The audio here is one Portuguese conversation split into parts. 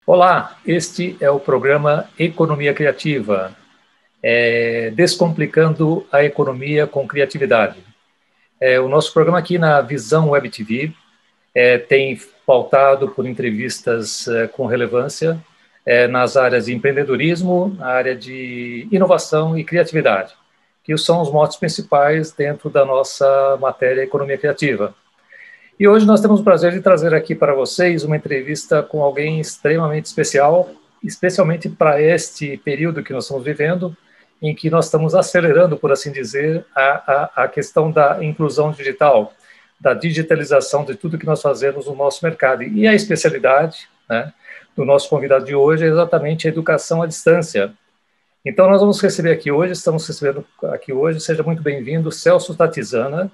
Olá, este é o programa Economia Criativa, Descomplicando a Economia com Criatividade. O nosso programa aqui na Visão Web TV tem pautado por entrevistas com relevância nas áreas de empreendedorismo, na área de inovação e criatividade, que são os motes principais dentro da nossa matéria Economia Criativa. E hoje nós temos o prazer de trazer aqui para vocês uma entrevista com alguém extremamente especial, especialmente para este período que nós estamos vivendo, em que nós estamos acelerando, por assim dizer, a questão da inclusão digital, da digitalização de tudo que nós fazemos no nosso mercado. E a especialidade, né, do nosso convidado de hoje é exatamente a educação à distância. Então nós vamos receber aqui hoje, seja muito bem-vindo, Celso Tatizana,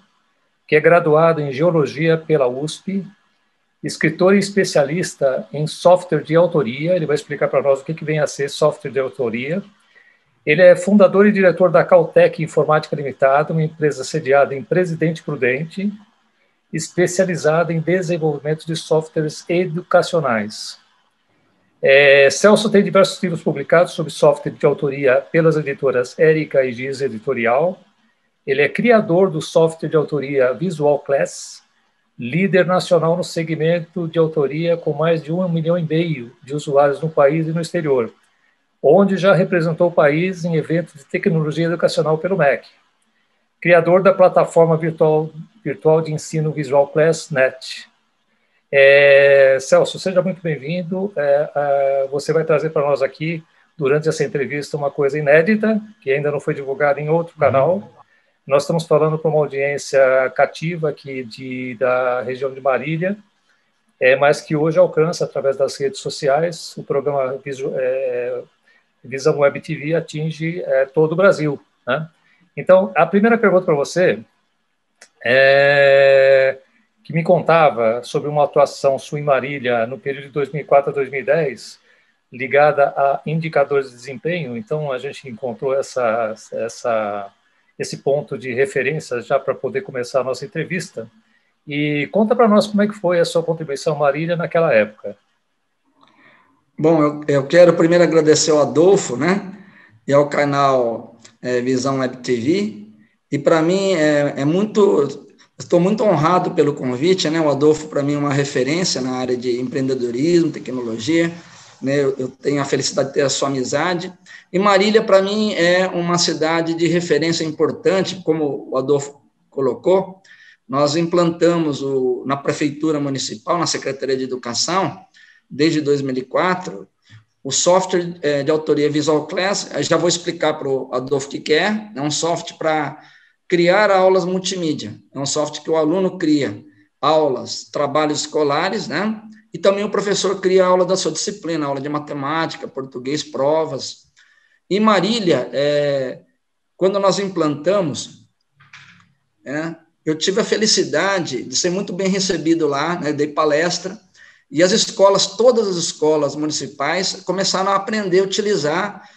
que é graduado em Geologia pela USP, escritor e especialista em software de autoria. Ele vai explicar para nós o que vem a ser software de autoria. Ele é fundador e diretor da Caltech Informática Limitada, uma empresa sediada em Presidente Prudente, especializada em desenvolvimento de softwares educacionais. Celso tem diversos livros publicados sobre software de autoria pelas editoras Érica e Giz Editorial. Ele é criador do software de autoria Visual Class, líder nacional no segmento de autoria com mais de 1,5 milhão de usuários no país e no exterior, onde já representou o país em eventos de tecnologia educacional pelo MEC. Criador da plataforma virtual de ensino Visual Class Net. Celso, seja muito bem-vindo. Você vai trazer para nós aqui, durante essa entrevista, uma coisa inédita, que ainda não foi divulgada em outro canal. Nós estamos falando para uma audiência cativa aqui da região de Marília, mas que hoje alcança, através das redes sociais, o programa Visão Web TV atinge todo o Brasil, né? Então, a primeira pergunta para você que me contava sobre uma atuação sua em Marília no período de 2004 a 2010, ligada a indicadores de desempenho. Então, a gente encontrou esse ponto de referência já para poder começar a nossa entrevista. E conta para nós como é que foi a sua contribuição Marília naquela época. Bom, eu quero primeiro agradecer ao Adolfo, né, e ao canal Visão Web TV, e para mim estou muito honrado pelo convite, né, o Adolfo para mim é uma referência na área de empreendedorismo, tecnologia, né, eu tenho a felicidade de ter a sua amizade, e Marília, para mim, é uma cidade de referência importante, como o Adolfo colocou. Nós implantamos na Prefeitura Municipal, na Secretaria de Educação, desde 2004, o software de autoria Visual Class. Já vou explicar para o Adolfo o que é. É um software para criar aulas multimídia. É um software que o aluno cria aulas, trabalhos escolares, né? E também o professor cria a aula da sua disciplina, aula de matemática, português, provas. Em Marília, quando nós implantamos, eu tive a felicidade de ser muito bem recebido lá, né, dei palestra, e as escolas, todas as escolas municipais, começaram a aprender a utilizar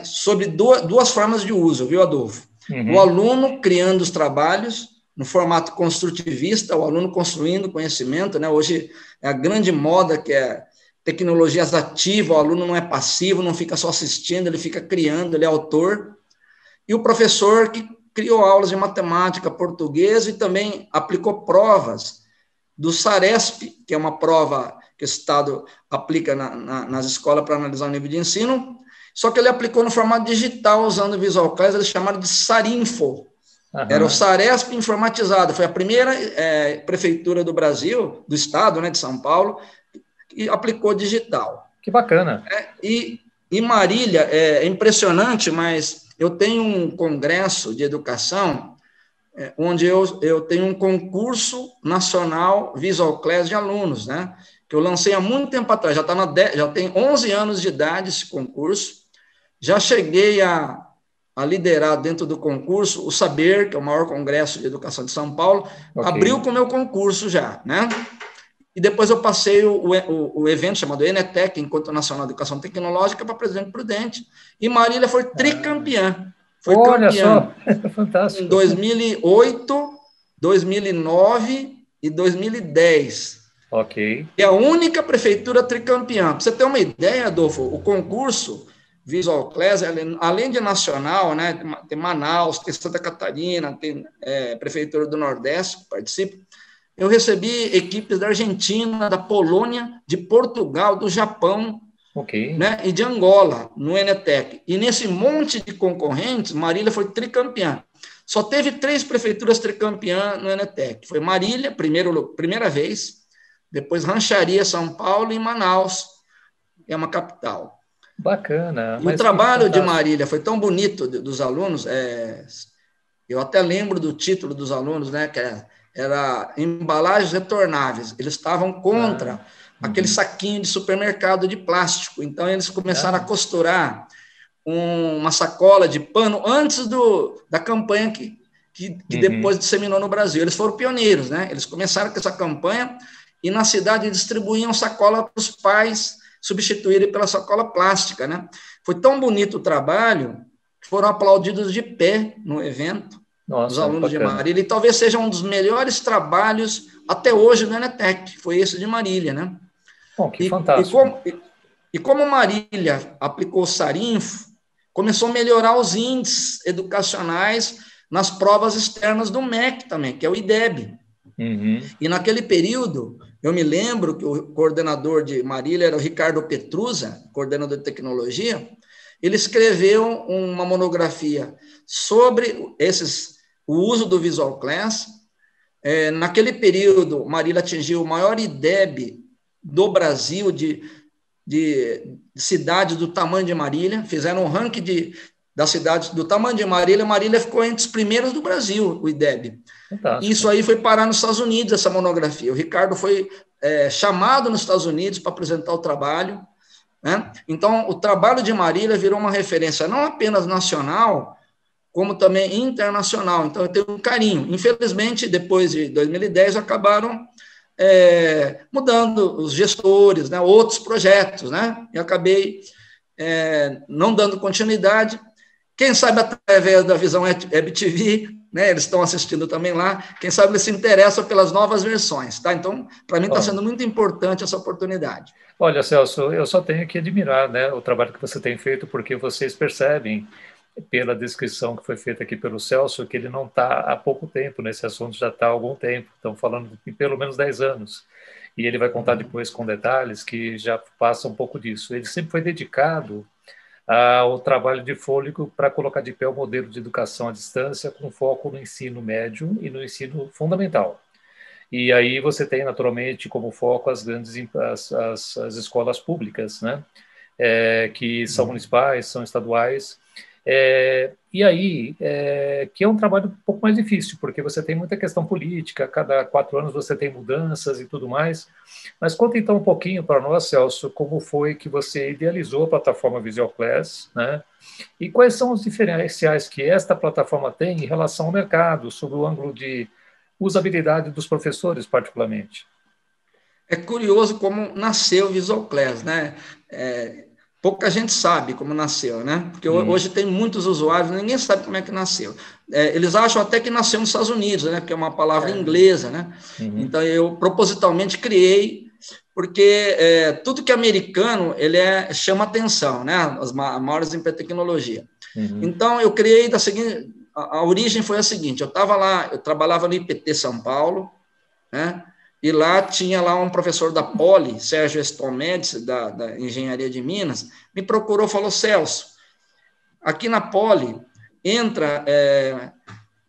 sobre duas formas de uso, viu, Adolfo? Uhum. O aluno criando os trabalhos no formato construtivista, o aluno construindo conhecimento, né? Hoje é a grande moda que é tecnologias ativas, o aluno não é passivo, não fica só assistindo, ele fica criando, ele é autor. E o professor que criou aulas de matemática, português e também aplicou provas do SARESP, que é uma prova que o Estado aplica nas escolas para analisar o nível de ensino, só que ele aplicou no formato digital, usando o Visual Class, eles chamaram de SARINFO. Uhum. Era o SARESP informatizado, foi a primeira prefeitura do Brasil, do Estado, né, de São Paulo, que aplicou digital. Que bacana. E Marília, é impressionante, mas eu tenho um congresso de educação onde eu tenho um concurso nacional Visual Class de alunos, né, que eu lancei há muito tempo atrás, já tem 11 anos de idade esse concurso, já cheguei a liderar dentro do concurso o Saber, que é o maior congresso de educação de São Paulo, okay. Abriu com o meu concurso já, né? E depois eu passei o evento chamado Enetec, Encontro Nacional de Educação Tecnológica, para Presidente Prudente, e Marília foi tricampeã. Foi campeã fantástico. Em 2008, 2009 e 2010. Ok. É a única prefeitura tricampeã. Para você ter uma ideia, Adolfo, o concurso Visual Class, além de nacional, né, tem Manaus, tem Santa Catarina, tem Prefeitura do Nordeste que participa. Eu recebi equipes da Argentina, da Polônia, de Portugal, do Japão, Ok. né, e de Angola, no Enetec. E nesse monte de concorrentes, Marília foi tricampeã. Só teve 3 prefeituras tricampeãs no Enetec. Foi Marília, primeira vez, depois Rancharia, São Paulo, e Manaus, que é uma capital. Bacana, E o mas que trabalho de fantástico. Marília foi tão bonito dos alunos, eu até lembro do título dos alunos, né, que era embalagens retornáveis. Eles estavam Ah, contra aquele uhum. saquinho de supermercado de plástico. Então, eles começaram a Ah, costurar uma sacola de pano antes da campanha que uhum. depois disseminou no Brasil. Eles foram pioneiros, né? Eles começaram com essa campanha e na cidade distribuíam sacola para os pais substituírem pela sacola plástica, né? Foi tão bonito o trabalho que foram aplaudidos de pé no evento os Nossa, alunos de bacana. Marília, e talvez seja um dos melhores trabalhos até hoje do Enetec, foi esse de Marília, né? Bom, que E, e, fantástico. como, e como Marília aplicou o Sarinfo, começou a melhorar os índices educacionais nas provas externas do MEC também, que é o IDEB. Uhum. E naquele período, eu me lembro que o coordenador de Marília era o Ricardo Petrusa, coordenador de tecnologia. Ele escreveu uma monografia sobre o uso do Visual Class. Naquele período, Marília atingiu o maior IDEB do Brasil de cidades do tamanho de Marília, fizeram um ranking das cidades do tamanho de Marília. Marília ficou entre os primeiros do Brasil, o IDEB. Isso Fantástico. aí foi parar nos Estados Unidos, essa monografia. O Ricardo foi chamado nos Estados Unidos para apresentar o trabalho, né? Então, o trabalho de Marília virou uma referência não apenas nacional, como também internacional. Então, eu tenho um carinho. Infelizmente, depois de 2010, acabaram mudando os gestores, né, outros projetos, né? E acabei não dando continuidade. Quem sabe através da Visão Web TV, né, eles estão assistindo também lá, quem sabe eles se interessam pelas novas versões, tá? Então, para mim está Bom, sendo muito importante essa oportunidade. olha, Celso, eu só tenho que admirar, né, o trabalho que você tem feito, porque vocês percebem, pela descrição que foi feita aqui pelo Celso, que ele não está há pouco tempo nesse assunto, já está há algum tempo, estão falando de pelo menos 10 anos. E ele vai contar depois com detalhes que já passam um pouco disso. Ele sempre foi dedicado ao trabalho de fôlego para colocar de pé o modelo de educação à distância com foco no ensino médio e no ensino fundamental. E aí você tem, naturalmente, como foco as escolas públicas, né? Que são municipais, são estaduais. E aí, que é um trabalho um pouco mais difícil, porque você tem muita questão política, cada 4 anos você tem mudanças e tudo mais. Mas conta então um pouquinho para nós, Celso, como foi que você idealizou a plataforma Visual Class, né? E quais são os diferenciais que esta plataforma tem em relação ao mercado, sob o ângulo de usabilidade dos professores, particularmente. É curioso como nasceu o Visual Class, né? Pouca gente sabe como nasceu, né? Porque Uhum. hoje tem muitos usuários, ninguém sabe como é que nasceu. Eles acham até que nasceu nos Estados Unidos, né? Porque é uma palavra inglesa, né? Uhum. Então eu propositalmente criei, porque tudo que é americano ele chama atenção, né? As maiores empresas de tecnologia. Uhum. Então eu criei da seguinte, a origem foi a seguinte: eu estava lá, eu trabalhava no IPT São Paulo, né? E lá tinha lá um professor da Poli, Sérgio Estomedes, da Engenharia de Minas, me procurou e falou: Celso, aqui na Poli entra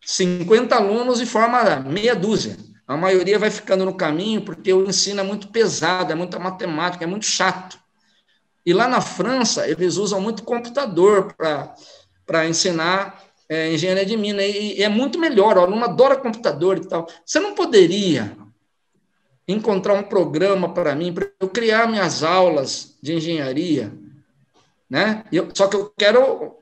50 alunos e forma meia dúzia. A maioria vai ficando no caminho porque o ensino é muito pesado, é muita matemática, é muito chato. E lá na França, eles usam muito computador para ensinar engenharia de minas, e é muito melhor, o aluno adora computador e tal. Você não poderia encontrar um programa para mim, para eu criar minhas aulas de engenharia, né? Só que eu quero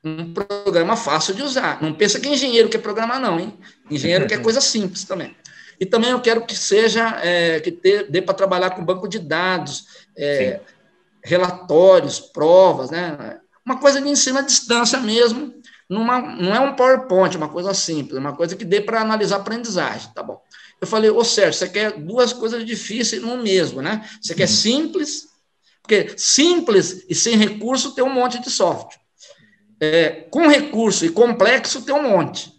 um programa fácil de usar. Não pensa que engenheiro quer programar, não, hein? Engenheiro quer coisa simples também. E também eu quero que seja, dê para trabalhar com banco de dados, Sim. relatórios, provas, né? Uma coisa de ensino à distância mesmo, não é um PowerPoint, uma coisa simples, uma coisa que dê para analisar a aprendizagem, tá bom. Eu falei, ô Sérgio, você quer duas coisas difíceis no mesmo, né? Você quer simples, porque simples e sem recurso tem um monte de software. Com recurso e complexo tem um monte.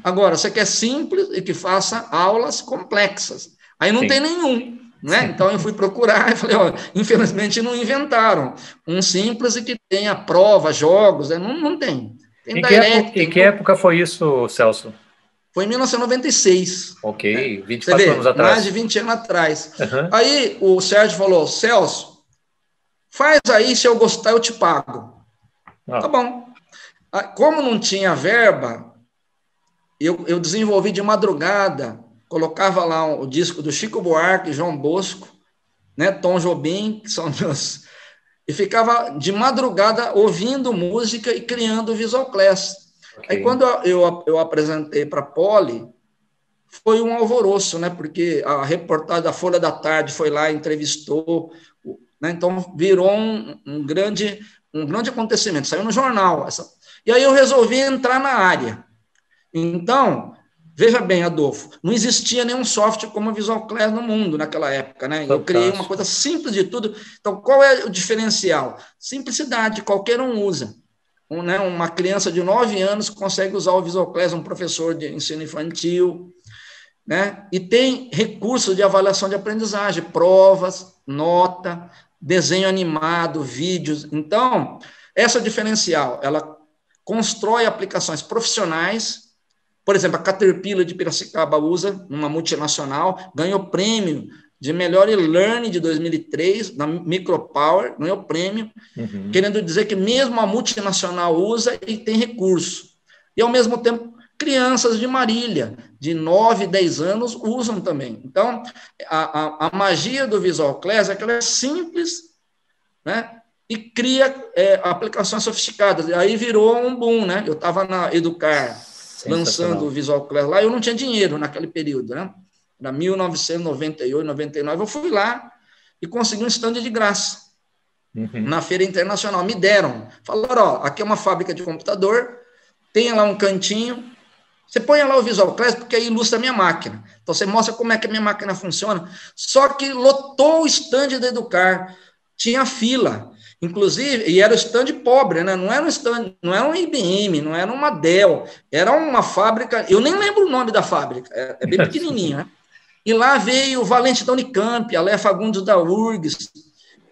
Agora, você quer simples e que faça aulas complexas. Aí não tem nenhum. Né? Então, eu fui procurar e falei, ó, infelizmente não inventaram um simples e que tenha prova, jogos, não tem. Tem Direct. Em que época foi isso, Celso? Foi em 1996. Ok, 24 anos atrás. Mais de 20 anos atrás. Aí o Sérgio falou, Celso, faz aí, se eu gostar eu te pago. Tá bom. Como não tinha verba, eu desenvolvi de madrugada, colocava lá o disco do Chico Buarque, João Bosco, né, Tom Jobim, que são meus... E ficava de madrugada ouvindo música e criando visual class. Aí, quando eu apresentei para a Poli, foi um alvoroço, né? Porque a reportagem da Folha da Tarde foi lá, entrevistou, né? Então virou um grande acontecimento, saiu no jornal. E aí eu resolvi entrar na área. Então, veja bem, Adolfo, não existia nenhum software como a Visual Class no mundo naquela época, né? Eu criei uma coisa simples de tudo. Então, qual é o diferencial? Simplicidade, qualquer um usa. Uma criança de 9 anos consegue usar o Visual Class, um professor de ensino infantil, né? E tem recursos de avaliação de aprendizagem, provas, nota, desenho animado, vídeos. Então, essa diferencial, ela constrói aplicações profissionais. Por exemplo, a Caterpillar de Piracicaba usa, uma multinacional, ganhou prêmio de melhor e-learning de 2003, na Micropower, ganhou prêmio, querendo dizer que mesmo a multinacional usa e tem recurso. E, ao mesmo tempo, crianças de Marília, de 9, 10 anos, usam também. Então, a magia do Visual Class é que ela é simples, né? E cria aplicações sofisticadas. E aí virou um boom, né? Eu estava na Educar, lançando o Visual Class lá, eu não tinha dinheiro naquele período, né? Era 1998, 99, eu fui lá e consegui um stand de graça na Feira Internacional. Me deram. Falaram, ó, aqui é uma fábrica de computador, tem lá um cantinho, você põe lá o Visual Class, porque aí ilustra a minha máquina. Então, você mostra como é que a minha máquina funciona. Só que lotou o stand da Educar, tinha fila. Inclusive, e era um stand pobre, né? Não era um stand, não era um IBM, não era uma Dell, era uma fábrica, eu nem lembro o nome da fábrica, é bem pequenininha, né? E lá veio o Valente da Unicamp, a Léa Fagundes da URGS,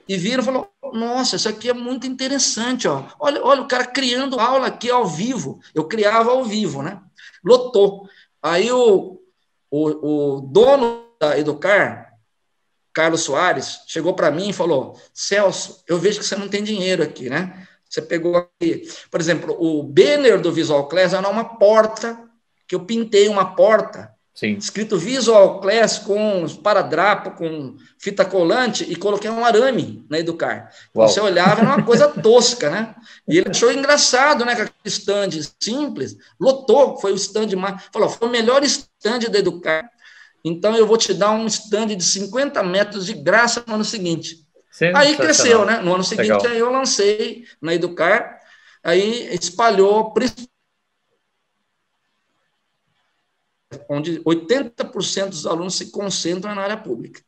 e viram e falaram, nossa, isso aqui é muito interessante, ó. Olha o cara criando aula aqui ao vivo, eu criava ao vivo, né? Lotou. Aí o dono da Educar, Carlos Soares, chegou para mim e falou, Celso, eu vejo que você não tem dinheiro aqui, né? Você pegou aqui, por exemplo, o banner do Visual Class era uma porta, que eu pintei uma porta, escrito Visual Class com esparadrapo, com fita colante, e coloquei um arame na Educar. Então, você olhava, era uma coisa tosca, né? E ele achou engraçado, né? Com aquele stand simples, lotou, foi o stand mais... Falou, foi o melhor stand da Educar. Então, eu vou te dar um stand de 50 metros de graça no ano seguinte. Aí cresceu, né? No ano seguinte, aí eu lancei na Educar, aí espalhou, onde 80% dos alunos se concentram na área pública.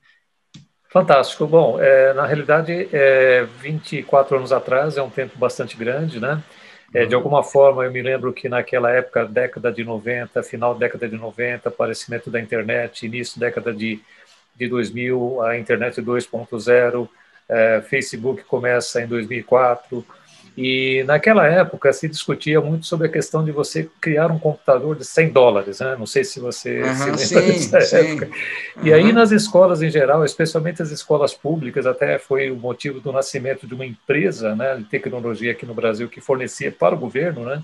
Fantástico. Bom, na realidade, 24 anos atrás é um tempo bastante grande, né? De alguma forma, eu me lembro que naquela época, década de 90, final da década de 90, aparecimento da internet, início da década de 2000, a internet 2.0, Facebook começa em 2004, e naquela época se discutia muito sobre a questão de você criar um computador de $100, né? Não sei se você se lembra dessa época. E aí nas escolas em geral, especialmente as escolas públicas, até foi o motivo do nascimento de uma empresa, né, de tecnologia aqui no Brasil que fornecia para o governo, né,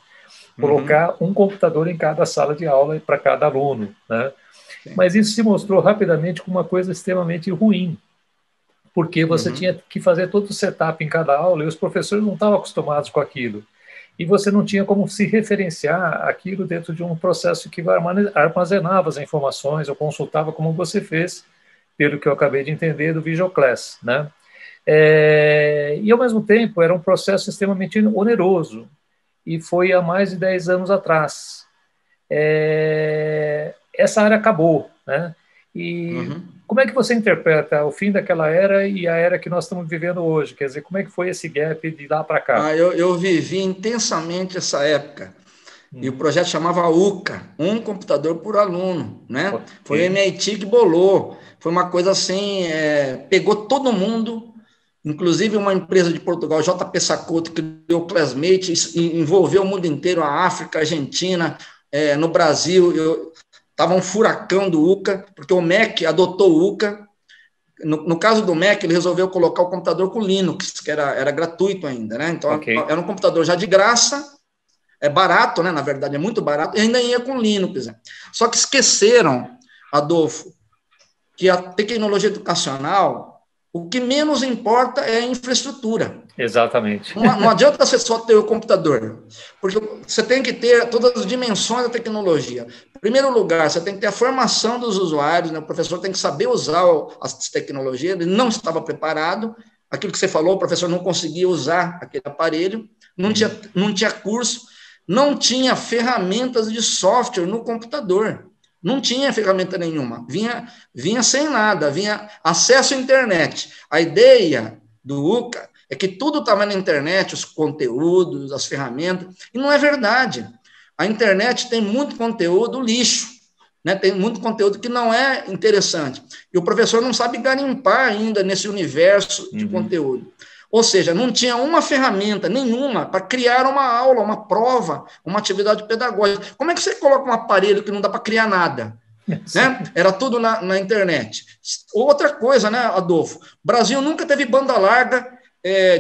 colocar um computador em cada sala de aula e para cada aluno, né? Mas isso se mostrou rapidamente como uma coisa extremamente ruim, porque você tinha que fazer todo o setup em cada aula e os professores não estavam acostumados com aquilo. E você não tinha como se referenciar aquilo dentro de um processo que armazenava as informações ou consultava, como você fez, pelo que eu acabei de entender, do Visual Class, né? E, ao mesmo tempo, era um processo extremamente oneroso. e foi há mais de 10 anos atrás. Essa área acabou, né? E como é que você interpreta o fim daquela era e a era que nós estamos vivendo hoje? Quer dizer, como é que foi esse gap de lá para cá? Eu vivi intensamente essa época. E o projeto chamava UCA, um computador por aluno, né? Okay. Foi o MIT que bolou. Foi uma coisa assim, pegou todo mundo, inclusive uma empresa de Portugal, JP Sacoto, que criou o Classmate, envolveu o mundo inteiro, a África, a Argentina, no Brasil, estava um furacão do UCA, porque o MEC adotou o UCA. No caso do Mac, ele resolveu colocar o computador com Linux, que era gratuito ainda, né? Então, okay, era um computador já de graça, barato, né? Na verdade, é muito barato, e ainda ia com Linux. Né? Só que esqueceram, Adolfo, que a tecnologia educacional, o que menos importa é a infraestrutura. Exatamente. Não adianta você só ter o computador, porque você tem que ter todas as dimensões da tecnologia. Em primeiro lugar, você tem que ter a formação dos usuários, né? O professor tem que saber usar as tecnologias, ele não estava preparado, aquilo que você falou, o professor não conseguia usar aquele aparelho, não tinha curso, não tinha ferramentas de software no computador, não tinha ferramenta nenhuma, vinha sem nada, vinha acesso à internet. A ideia do UCA é que tudo estava na internet, os conteúdos, as ferramentas, e não é verdade. A internet tem muito conteúdo lixo, né? Tem muito conteúdo que não é interessante. E o professor não sabe garimpar ainda nesse universo de conteúdo. Ou seja, não tinha uma ferramenta nenhuma para criar uma aula, uma prova, uma atividade pedagógica. Como é que você coloca um aparelho que não dá para criar nada? Né? Era tudo na internet. Outra coisa, né, Adolfo? O Brasil nunca teve banda larga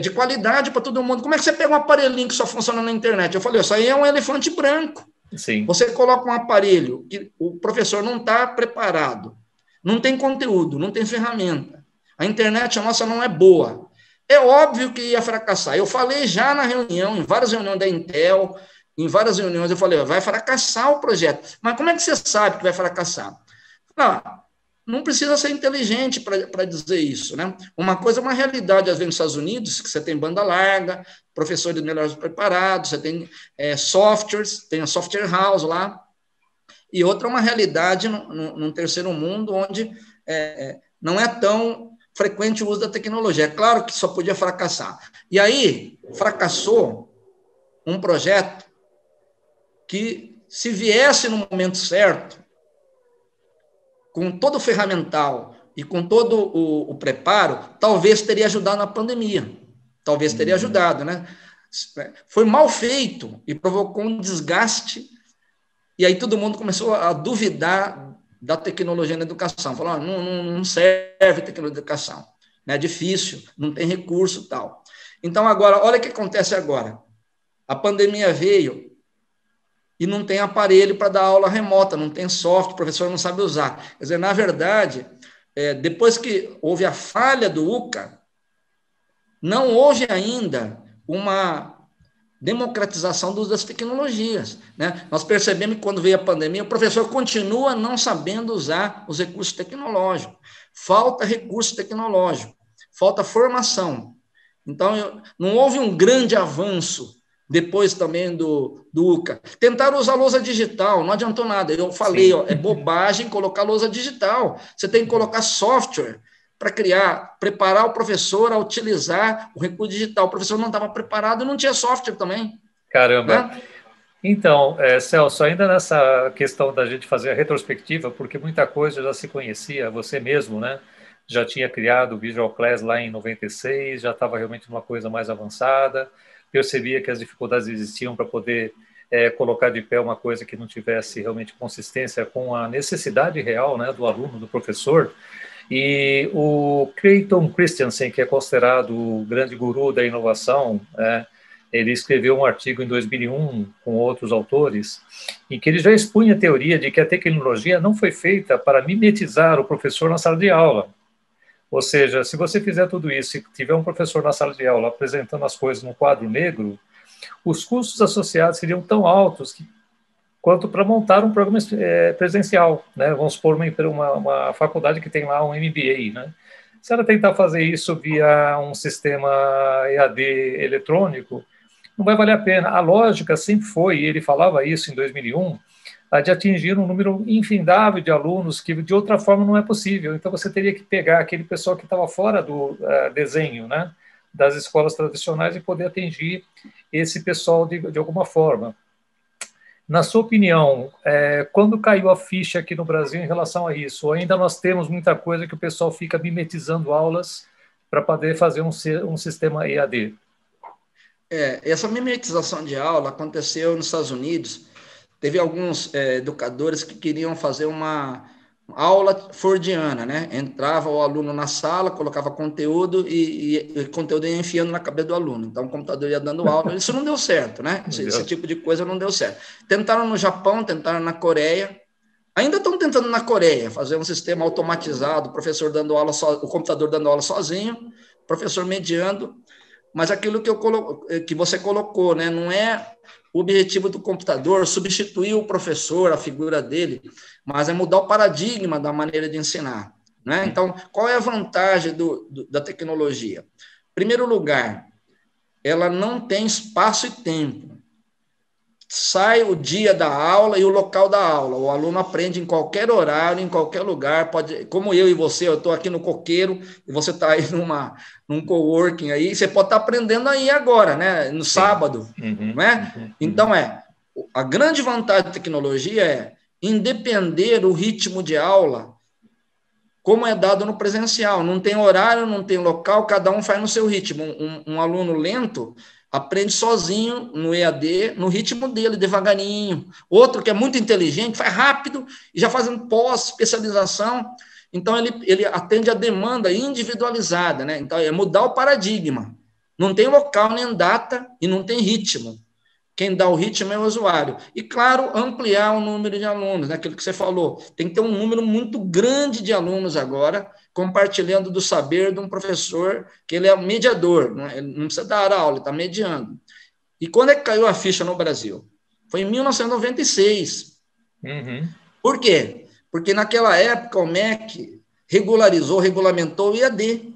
de qualidade para todo mundo. Como é que você pega um aparelhinho que só funciona na internet? Eu falei, isso aí é um elefante branco. Sim. Você coloca um aparelho que o professor não está preparado, não tem conteúdo, não tem ferramenta. A internet nossa não é boa. É óbvio que ia fracassar. Eu falei já na reunião, em várias reuniões da Intel, em várias reuniões, eu falei, vai fracassar o projeto. Mas como é que você sabe que vai fracassar? Não precisa ser inteligente para dizer isso, né? Uma coisa é uma realidade, às vezes, nos Estados Unidos, que você tem banda larga, professores melhores preparados, você tem softwares, tem a software house lá, e outra é uma realidade num terceiro mundo, onde não é tão frequente o uso da tecnologia. É claro que só podia fracassar. E aí, fracassou um projeto que, se viesse no momento certo, com todo o ferramental e com todo o preparo, talvez teria ajudado na pandemia. Talvez teria ajudado, né? Foi mal feito e provocou um desgaste, e aí todo mundo começou a duvidar da tecnologia na educação. Falou, não serve tecnologia na educação, é difícil, não tem recurso e tal. Então, agora, olha o que acontece agora. A pandemia veio e não tem aparelho para dar aula remota, não tem software, o professor não sabe usar. Quer dizer, na verdade, depois que houve a falha do UCA, não houve ainda uma democratização do uso das tecnologias. Né? Nós percebemos que quando veio a pandemia, o professor continua não sabendo usar os recursos tecnológicos. Falta recurso tecnológico, falta formação. Então, não houve um grande avanço depois também do UCA. Tentaram usar lousa digital, não adiantou nada. Eu falei, é bobagem colocar lousa digital. Você tem que colocar software para preparar o professor a utilizar o recurso digital. O professor não estava preparado e não tinha software também. Caramba! Né? Então, Celso, ainda nessa questão da gente fazer a retrospectiva, porque muita coisa já se conhecia, você mesmo, né? Já tinha criado o Visual Class lá em 96, já estava realmente uma coisa mais avançada, percebia que as dificuldades existiam para poder colocar de pé uma coisa que não tivesse realmente consistência com a necessidade real, né, do aluno, do professor. E o Clayton Christensen, que é considerado o grande guru da inovação, ele escreveu um artigo em 2001 com outros autores, em que ele já expunha a teoria de que a tecnologia não foi feita para mimetizar o professor na sala de aula. Ou seja, se você fizer tudo isso e tiver um professor na sala de aula apresentando as coisas num quadro negro, os custos associados seriam tão altos quanto para montar um programa presencial, né? Vamos supor uma faculdade que tem lá um MBA, né? Se ela tentar fazer isso via um sistema EAD eletrônico, não vai valer a pena. A lógica sempre foi, e ele falava isso em 2001, a de atingir um número infindável de alunos que de outra forma não é possível. Então você teria que pegar aquele pessoal que estava fora do desenho, né, das escolas tradicionais e poder atingir esse pessoal de alguma forma. Na sua opinião, quando caiu a ficha aqui no Brasil em relação a isso? Ou ainda nós temos muita coisa que o pessoal fica mimetizando aulas para poder fazer um sistema EAD? Essa mimetização de aula aconteceu nos Estados Unidos. Teve alguns educadores que queriam fazer uma aula fordiana, né? Entrava o aluno na sala, colocava conteúdo e o conteúdo ia enfiando na cabeça do aluno. Então, o computador ia dando aula. Isso não deu certo, né? Esse tipo de coisa não deu certo. Tentaram no Japão, tentaram na Coreia. Ainda estão tentando na Coreia fazer um sistema automatizado, o professor dando aula, o computador dando aula sozinho, o professor mediando. Mas aquilo que você colocou, né? Não é o objetivo do computador substituir o professor, a figura dele, mas é mudar o paradigma da maneira de ensinar, né? Então, qual é a vantagem da tecnologia? Em primeiro lugar, ela não tem espaço e tempo. Sai o dia da aula e o local da aula. O aluno aprende em qualquer horário, em qualquer lugar. Pode, como eu e você, eu estou aqui no Coqueiro e você está aí num coworking aí, você pode estar aprendendo aí agora, né? No sábado, não é? Então, a grande vantagem da tecnologia é independer o ritmo de aula como é dado no presencial. Não tem horário, não tem local, cada um faz no seu ritmo. Um aluno lento aprende sozinho no EAD, no ritmo dele, devagarinho. Outro que é muito inteligente, faz rápido e já fazendo pós-especialização. Então, ele atende a demanda individualizada, né? Então, é mudar o paradigma. Não tem local nem data e não tem ritmo. Quem dá o ritmo é o usuário. E, claro, ampliar o número de alunos, né? Aquilo que você falou. Tem que ter um número muito grande de alunos agora, compartilhando do saber de um professor, que ele é o mediador, ele não precisa dar aula, ele está mediando. E quando é que caiu a ficha no Brasil? Foi em 1996. Por quê? Porque naquela época o MEC regulamentou o IAD.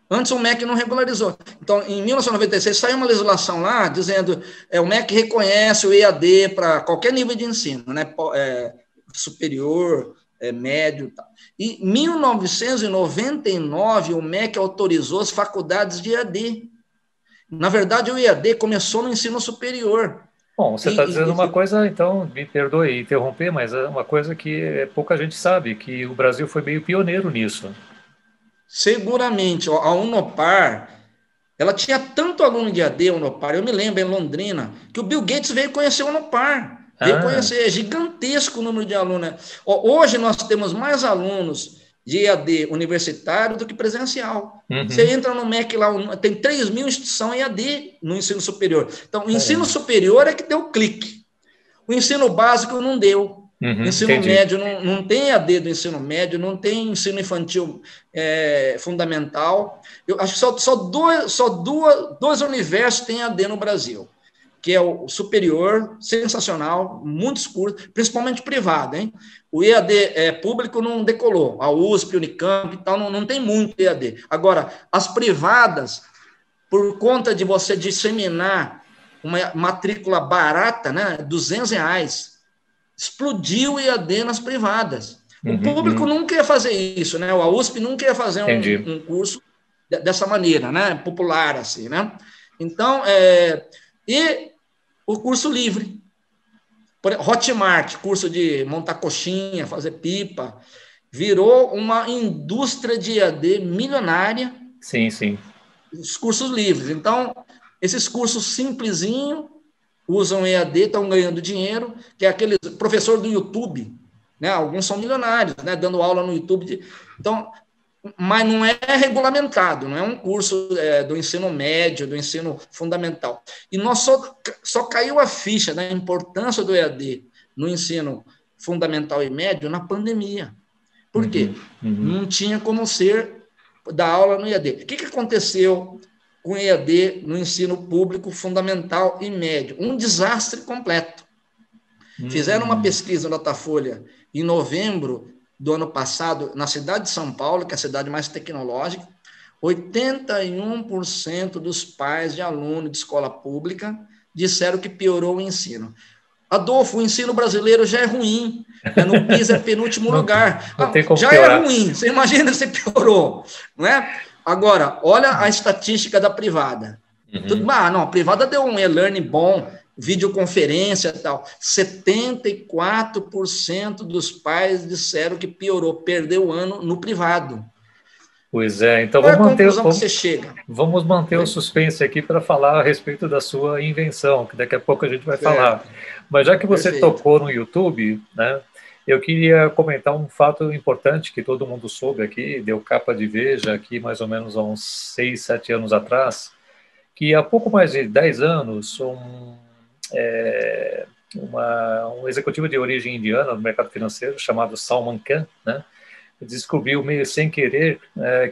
Antes o MEC não regularizou. Então, em 1996, saiu uma legislação lá dizendo o MEC reconhece o EAD para qualquer nível de ensino, né? Superior, médio e tal. E em 1999, o MEC autorizou as faculdades de EAD. Na verdade, o EAD começou no ensino superior. Bom, você está dizendo uma coisa, então, me perdoe interromper, mas é uma coisa que pouca gente sabe, que o Brasil foi meio pioneiro nisso. Seguramente, a Unopar, ela tinha tanto aluno de AD, a Unopar, eu me lembro, em Londrina, que o Bill Gates veio conhecer a Unopar, veio conhecer, é gigantesco o número de alunos. Hoje nós temos mais alunos de EAD universitário do que presencial. Você entra no MEC lá, tem 3 mil instituições EAD no ensino superior. Então, o ensino superior é que deu clique. O ensino básico não deu. Ensino médio, não tem EAD do ensino médio, não tem ensino infantil fundamental. Eu acho que só dois universos têm EAD no Brasil, que é o superior, sensacional, muitos cursos, principalmente privado, hein? O EAD público não decolou, a USP, Unicamp e tal, não tem muito EAD. Agora, as privadas, por conta de você disseminar uma matrícula barata, né, R$200, explodiu o EAD nas privadas. O público nunca ia fazer isso, né? A USP nunca ia fazer um curso dessa maneira, né? Popular, assim, né? Então, e o curso livre. Hotmart, curso de montar coxinha, fazer pipa, virou uma indústria de EAD milionária. Sim, sim. Os cursos livres. Então, esses cursos simplesinho, usam EAD, estão ganhando dinheiro, que é aquele professor do YouTube, né? Alguns são milionários, né? Dando aula no YouTube. Então, mas não é regulamentado, não é um curso do ensino médio, do ensino fundamental. E nós só caiu a ficha da importância do EAD no ensino fundamental e médio na pandemia. Por quê? Não tinha como dar aula no EAD. O que aconteceu com EAD no ensino público fundamental e médio? Um desastre completo. Fizeram uma pesquisa no Datafolha em novembro do ano passado, na cidade de São Paulo, que é a cidade mais tecnológica. 81% dos pais de aluno de escola pública disseram que piorou o ensino. Adolfo, o ensino brasileiro já é ruim, né? No PISA é penúltimo lugar. Não tem como já piorar. É ruim, você imagina se piorou, não é? Agora, olha a estatística da privada. Não, a privada deu um e-learning bom, videoconferência e tal. 74% dos pais disseram que piorou, perdeu o ano no privado. Pois é, então Qual é a conclusão que você chega? Vamos manter o suspense aqui para falar a respeito da sua invenção, que daqui a pouco a gente vai falar. Mas já que você tocou no YouTube, né, eu queria comentar um fato importante que todo mundo soube aqui, deu capa de Veja aqui mais ou menos há uns 6, 7 anos atrás, que há pouco mais de 10 anos, um executivo de origem indiana no mercado financeiro, chamado Salman Khan, né, descobriu meio sem querer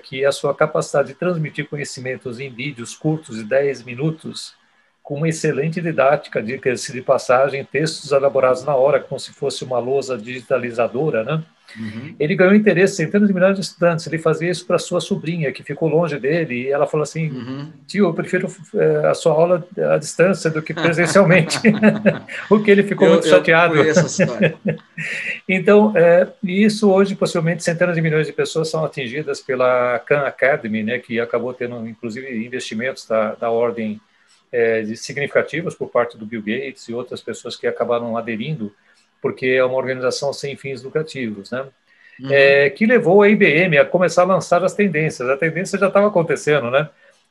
que a sua capacidade de transmitir conhecimentos em vídeos curtos de 10 minutos, com uma excelente didática, diga-se de passagem, textos elaborados na hora, como se fosse uma lousa digitalizadora, né? Ele ganhou interesse de centenas de milhares de estudantes. Ele fazia isso para sua sobrinha, que ficou longe dele, e ela falou assim, tio, eu prefiro a sua aula à distância do que presencialmente. O que ele ficou muito chateado. Eu conheço essa história. Então, isso hoje, possivelmente, centenas de milhões de pessoas são atingidas pela Khan Academy, né, que acabou tendo, inclusive, investimentos da ordem significativos por parte do Bill Gates e outras pessoas que acabaram aderindo, porque é uma organização sem fins lucrativos, né? Que levou a IBM a começar a lançar as tendências. A tendência já estava acontecendo, né?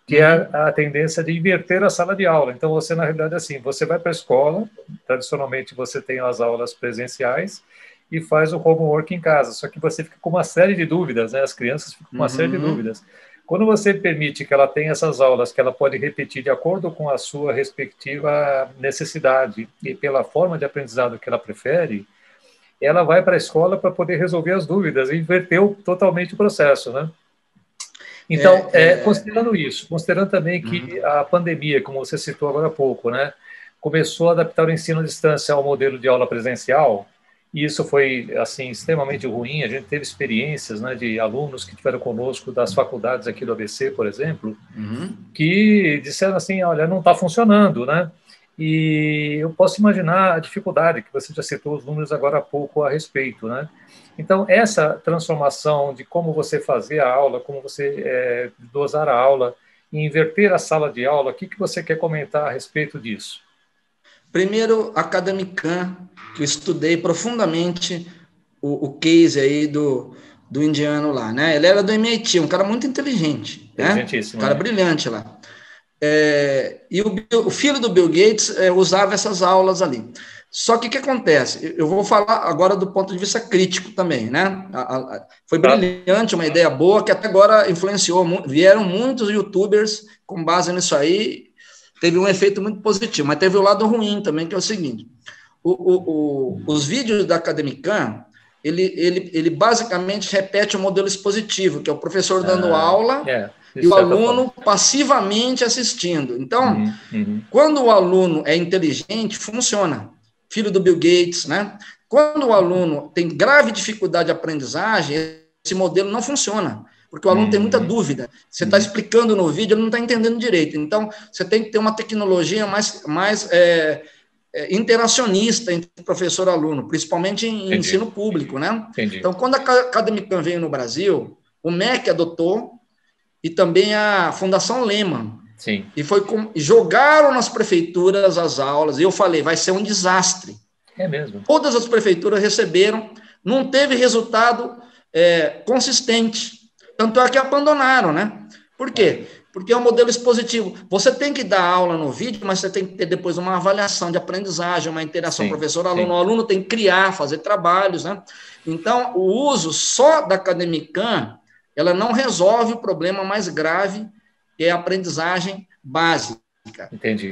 Que é a tendência de inverter a sala de aula. Então, você, na realidade, assim, você vai para a escola, tradicionalmente você tem as aulas presenciais e faz o homework em casa, só que você fica com uma série de dúvidas, né? As crianças ficam com uma série de dúvidas. Quando você permite que ela tenha essas aulas, que ela pode repetir de acordo com a sua respectiva necessidade e pela forma de aprendizado que ela prefere, ela vai para a escola para poder resolver as dúvidas e inverteu totalmente o processo, né? Então, considerando isso, considerando também que a pandemia, como você citou agora há pouco, né, começou a adaptar o ensino à distância ao modelo de aula presencial, e isso foi, assim, extremamente ruim. A gente teve experiências, né, de alunos que tiveram conosco das faculdades aqui do ABC, por exemplo, que disseram assim, olha, não está funcionando, né? E eu posso imaginar a dificuldade, que você já citou os números agora há pouco a respeito, né? Então, essa transformação de como você fazer a aula, como você dosar a aula e inverter a sala de aula, o que você quer comentar a respeito disso? Primeiro, Academy Khan, que eu estudei profundamente o case aí do indiano lá, né? Ele era do MIT, um cara muito inteligente, né? Um cara brilhante lá. E o filho do Bill Gates usava essas aulas ali. Só que o que acontece? Eu vou falar agora do ponto de vista crítico também, né? Foi brilhante, uma ideia boa, que até agora influenciou, vieram muitos youtubers com base nisso aí, teve um efeito muito positivo, mas teve o lado ruim também, que é o seguinte, os vídeos da Academy Khan, ele basicamente repete o modelo expositivo, que é o professor dando aula e o aluno passivamente assistindo. Então, quando o aluno é inteligente, funciona. Filho do Bill Gates, né? Quando o aluno tem grave dificuldade de aprendizagem, esse modelo não funciona, porque o aluno tem muita dúvida. Você está explicando no vídeo, ele não está entendendo direito. Então, você tem que ter uma tecnologia mais interacionista entre professor e aluno, principalmente em ensino público, né? Então, quando a Academy Khan veio no Brasil, o MEC adotou e também a Fundação Lehman. Sim. E jogaram nas prefeituras as aulas, e eu falei, vai ser um desastre. É mesmo. Todas as prefeituras receberam, não teve resultado consistente. Tanto é que abandonaram, né? Por quê? Porque é um modelo expositivo. Você tem que dar aula no vídeo, mas você tem que ter depois uma avaliação de aprendizagem, uma interação professor-aluno. O aluno tem que criar, fazer trabalhos, né? Então, o uso só da Academy Khan, ela não resolve o problema mais grave, que é a aprendizagem básica.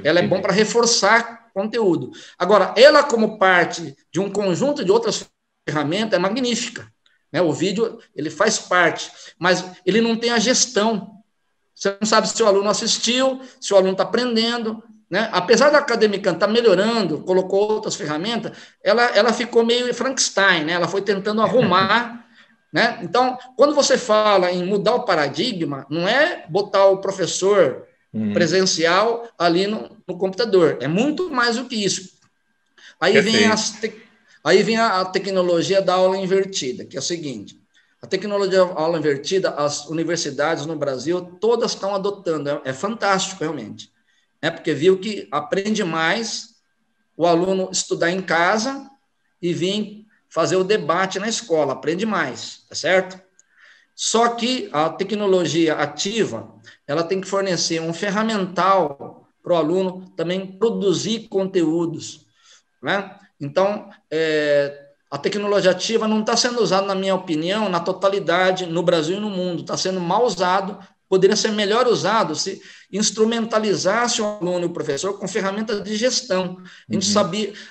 Ela é bom para reforçar conteúdo. Agora, ela como parte de um conjunto de outras ferramentas é magnífica. Né? O vídeo, ele faz parte, mas ele não tem a gestão. Você não sabe se o aluno assistiu, se o aluno está aprendendo. Né? Apesar da Academy Khan estar melhorando, colocou outras ferramentas, ela ficou meio Frankenstein, né? Ela foi tentando arrumar né? Então, quando você fala em mudar o paradigma, não é botar o professor presencial ali no computador, é muito mais do que isso. Aí vem a tecnologia da aula invertida, que é o seguinte: a tecnologia da aula invertida, as universidades no Brasil todas estão adotando, é fantástico realmente, né? Porque viu que aprende mais o aluno estudar em casa e vir fazer o debate na escola, aprende mais, tá certo? Só que a tecnologia ativa, ela tem que fornecer um ferramental para o aluno também produzir conteúdos, né? Então, a tecnologia ativa não está sendo usada, na minha opinião, na totalidade, no Brasil e no mundo, está sendo mal usado, poderia ser melhor usado se instrumentalizasse o aluno e o professor com ferramentas de gestão. A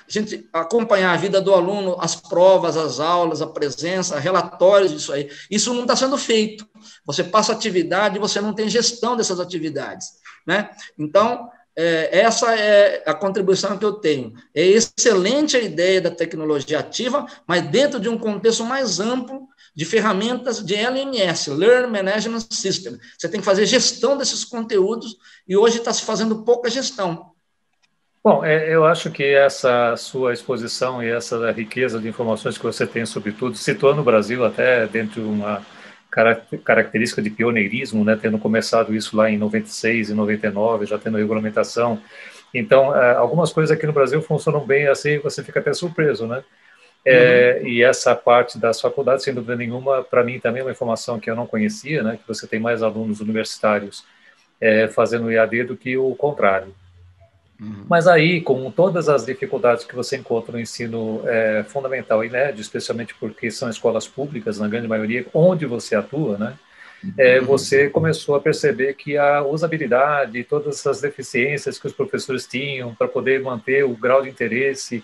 gente acompanhar a vida do aluno, as provas, as aulas, a presença, relatórios, isso aí. Isso não está sendo feito. Você passa atividade e você não tem gestão dessas atividades, né? Então, essa é a contribuição que eu tenho. É excelente a ideia da tecnologia ativa, mas dentro de um contexto mais amplo de ferramentas de LMS, Learning Management System. Você tem que fazer gestão desses conteúdos e hoje está se fazendo pouca gestão. Bom, eu acho que essa sua exposição e essa riqueza de informações que você tem sobre tudo, situando o Brasil até dentro de uma característica de pioneirismo, né, tendo começado isso lá em 96 e 99, já tendo regulamentação. Então, algumas coisas aqui no Brasil funcionam bem assim, você fica até surpreso, né? E essa parte das faculdades, sem dúvida nenhuma, para mim também é uma informação que eu não conhecia, né, que você tem mais alunos universitários fazendo EAD do que o contrário. Mas aí, com todas as dificuldades que você encontra no ensino fundamental e médio, especialmente porque são escolas públicas, na grande maioria, onde você atua, né, você começou a perceber que a usabilidade, todas essas deficiências que os professores tinham para poder manter o grau de interesse,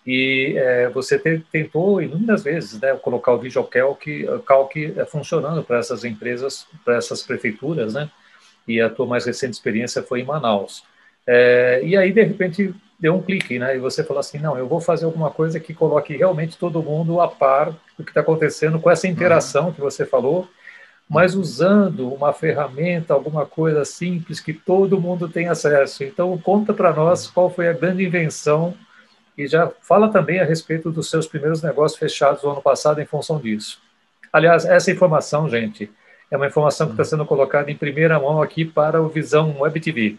e você tentou inúmeras vezes, né, colocar o VisualCalc funcionando para essas empresas, para essas prefeituras, né, e a tua mais recente experiência foi em Manaus. E aí, de repente, deu um clique, né? E você falou assim, não, eu vou fazer alguma coisa que coloque realmente todo mundo a par do que está acontecendo com essa interação que você falou, mas usando uma ferramenta, alguma coisa simples que todo mundo tem acesso. Então, conta para nós qual foi a grande invenção e já fala também a respeito dos seus primeiros negócios fechados no ano passado em função disso. Aliás, essa informação, gente, é uma informação que está sendo colocada em primeira mão aqui para o Visão Web TV.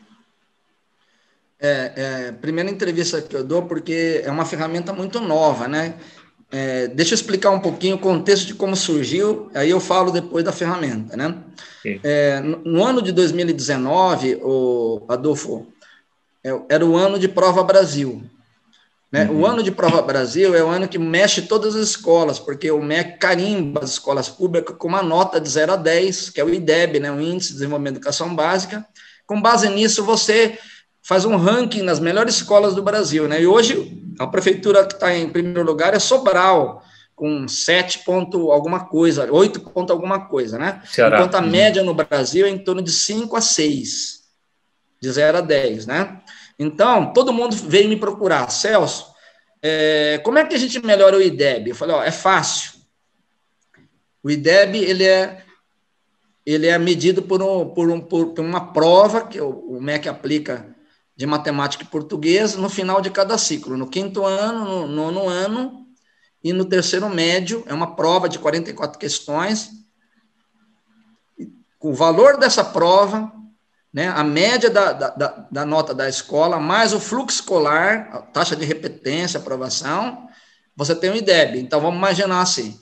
Primeira entrevista que eu dou, porque é uma ferramenta muito nova, né? Deixa eu explicar um pouquinho o contexto de como surgiu, aí eu falo depois da ferramenta, né? No ano de 2019, Adolfo, era o ano de Prova Brasil, né? O ano de Prova Brasil é o ano que mexe todas as escolas, porque o MEC carimba as escolas públicas com uma nota de 0 a 10, que é o IDEB, né? O Índice de Desenvolvimento da Educação Básica. Com base nisso, você faz um ranking nas melhores escolas do Brasil, né? E hoje, a prefeitura que está em primeiro lugar é Sobral, com 7 ponto alguma coisa, 8 ponto alguma coisa, né? Ceará. Enquanto a média no Brasil é em torno de 5 a 6, de 0 a 10, né? Então, todo mundo veio me procurar, Celso, como é que a gente melhora o IDEB? Eu falei, é fácil. O IDEB, ele é medido por uma prova que o MEC aplica de matemática e português no final de cada ciclo, no 5º ano, no 9º ano e no 3º médio, é uma prova de 44 questões. O valor dessa prova, né, a média da nota da escola, mais o fluxo escolar, a taxa de repetência, aprovação, você tem o IDEB. Então, vamos imaginar assim,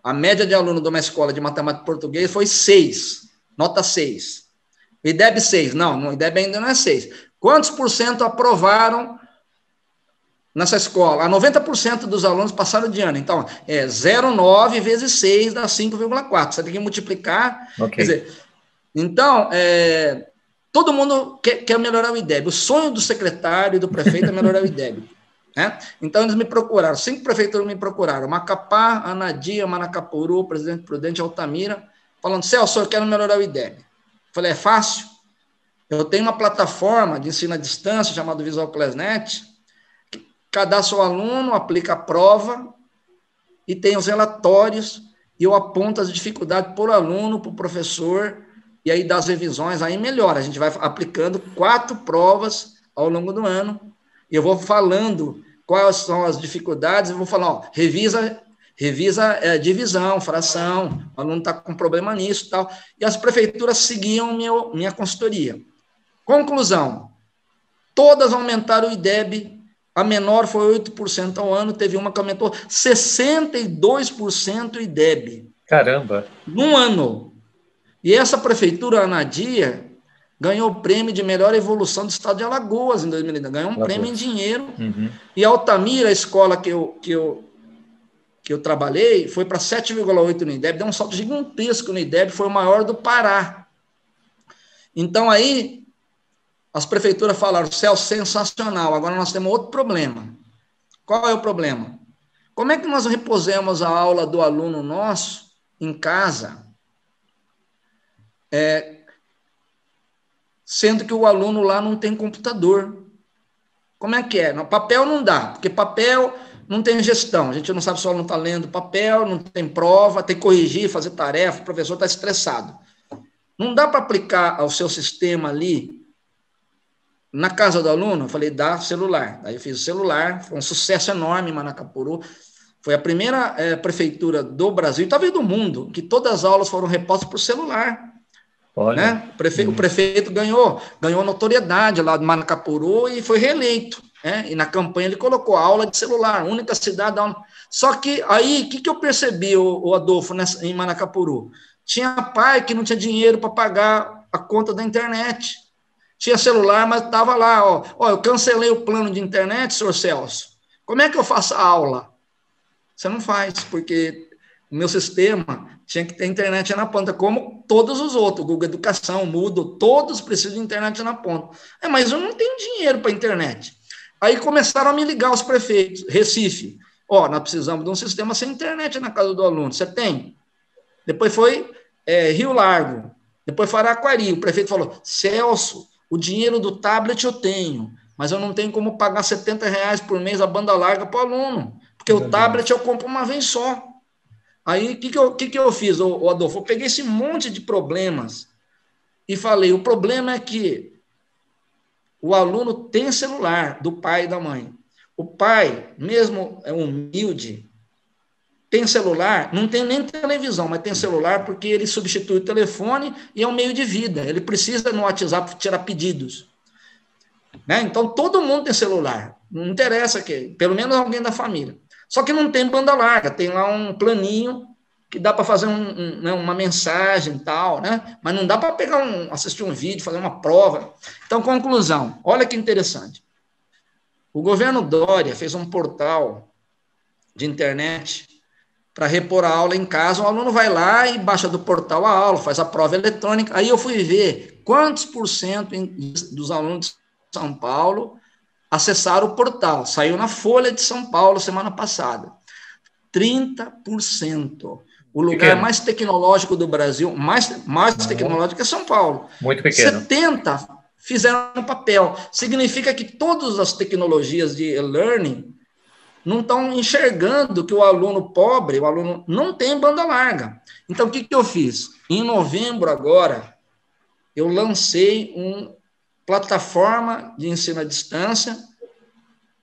a média de aluno de uma escola de matemática e português foi 6, nota 6. IDEB 6, não, o IDEB ainda não é 6. Quantos por cento aprovaram nessa escola? 90% dos alunos passaram de ano. Então, 0,9 vezes 6 dá 5,4. Você tem que multiplicar. Okay. Quer dizer, então, todo mundo quer melhorar o IDEB. O sonho do secretário e do prefeito é melhorar o IDEB. Né? Então, eles me procuraram, 5 prefeituras me procuraram, Macapá, Anadia, Manacapuru, Presidente Prudente, Altamira, falando, Celso, eu quero melhorar o IDEB. Falei, é fácil. Eu tenho uma plataforma de ensino à distância chamada Visual Classnet, que cadastra o aluno, aplica a prova e tem os relatórios, e eu aponto as dificuldades por aluno, por professor, e aí das revisões, aí melhora. A gente vai aplicando 4 provas ao longo do ano, e eu vou falando quais são as dificuldades, eu vou falar, ó, revisa divisão, fração, o aluno está com problema nisso e tal, e as prefeituras seguiam minha consultoria. Conclusão, todas aumentaram o IDEB, a menor foi 8% ao ano, teve uma que aumentou 62% o IDEB. Caramba! Num ano. E essa prefeitura, Anadia, ganhou o prêmio de melhor evolução do estado de Alagoas em 2010, ganhou um prêmio em dinheiro, e Altamira, a escola que eu trabalhei, foi para 7,8 no IDEB, deu um salto gigantesco no IDEB, foi o maior do Pará. Então, aí, as prefeituras falaram, Celso, sensacional, agora nós temos outro problema. Qual é o problema? Como é que nós reposemos a aula do aluno nosso em casa, sendo que o aluno lá não tem computador? Como é que é? No papel não dá, porque papel não tem gestão, a gente não sabe se o aluno está lendo papel, não tem prova, tem que corrigir, fazer tarefa, o professor está estressado. Não dá para aplicar ao seu sistema ali, na casa do aluno? Eu falei, dá celular. Aí eu fiz o celular, foi um sucesso enorme em Manacapuru, foi a primeira prefeitura do Brasil, talvez do mundo, que todas as aulas foram repostas por celular. Olha. Né? O prefeito ganhou notoriedade lá de Manacapuru e foi reeleito. E na campanha ele colocou aula de celular, única cidade da aula. Só que aí, o que eu percebi, o Adolfo, em Manacapuru? Tinha pai que não tinha dinheiro para pagar a conta da internet. Tinha celular, mas estava lá, eu cancelei o plano de internet, senhor Celso. Como é que eu faço a aula? Você não faz, porque o meu sistema tinha que ter internet na ponta, como todos os outros, Google Educação, Moodle, todos precisam de internet na ponta. Mas eu não tenho dinheiro para internet. Aí começaram a me ligar os prefeitos, Recife, nós precisamos de um sistema sem internet na casa do aluno, você tem? Depois foi Rio Largo, depois foi Araquari, o prefeito falou, Celso, o dinheiro do tablet eu tenho, mas eu não tenho como pagar R$70 por mês a banda larga para o aluno, porque o tablet eu compro uma vez só. Aí, o que eu fiz, Adolfo? Eu peguei esse monte de problemas e falei, o problema é que o aluno tem celular do pai e da mãe. O pai, mesmo humilde, tem celular, não tem nem televisão, mas tem celular porque ele substitui o telefone e é um meio de vida. Ele precisa no WhatsApp tirar pedidos. Né? Então, todo mundo tem celular. Não interessa que, pelo menos alguém da família. Só que não tem banda larga, tem lá um planinho que dá para fazer uma mensagem e tal, né? Mas não dá para assistir um vídeo, fazer uma prova. Então, conclusão, olha que interessante. O governo Dória fez um portal de internet para repor a aula em casa. O aluno vai lá e baixa do portal a aula, faz a prova eletrônica. Aí eu fui ver quantos % dos alunos de São Paulo acessaram o portal. Saiu na Folha de São Paulo semana passada. 30%. O lugar mais tecnológico do Brasil, mais tecnológico é São Paulo. Muito pequeno. 70% fizeram no papel. Significa que todas as tecnologias de e-learning não estão enxergando que o aluno pobre, o aluno não tem banda larga. Então, o que eu fiz? Em novembro agora, eu lancei uma plataforma de ensino à distância,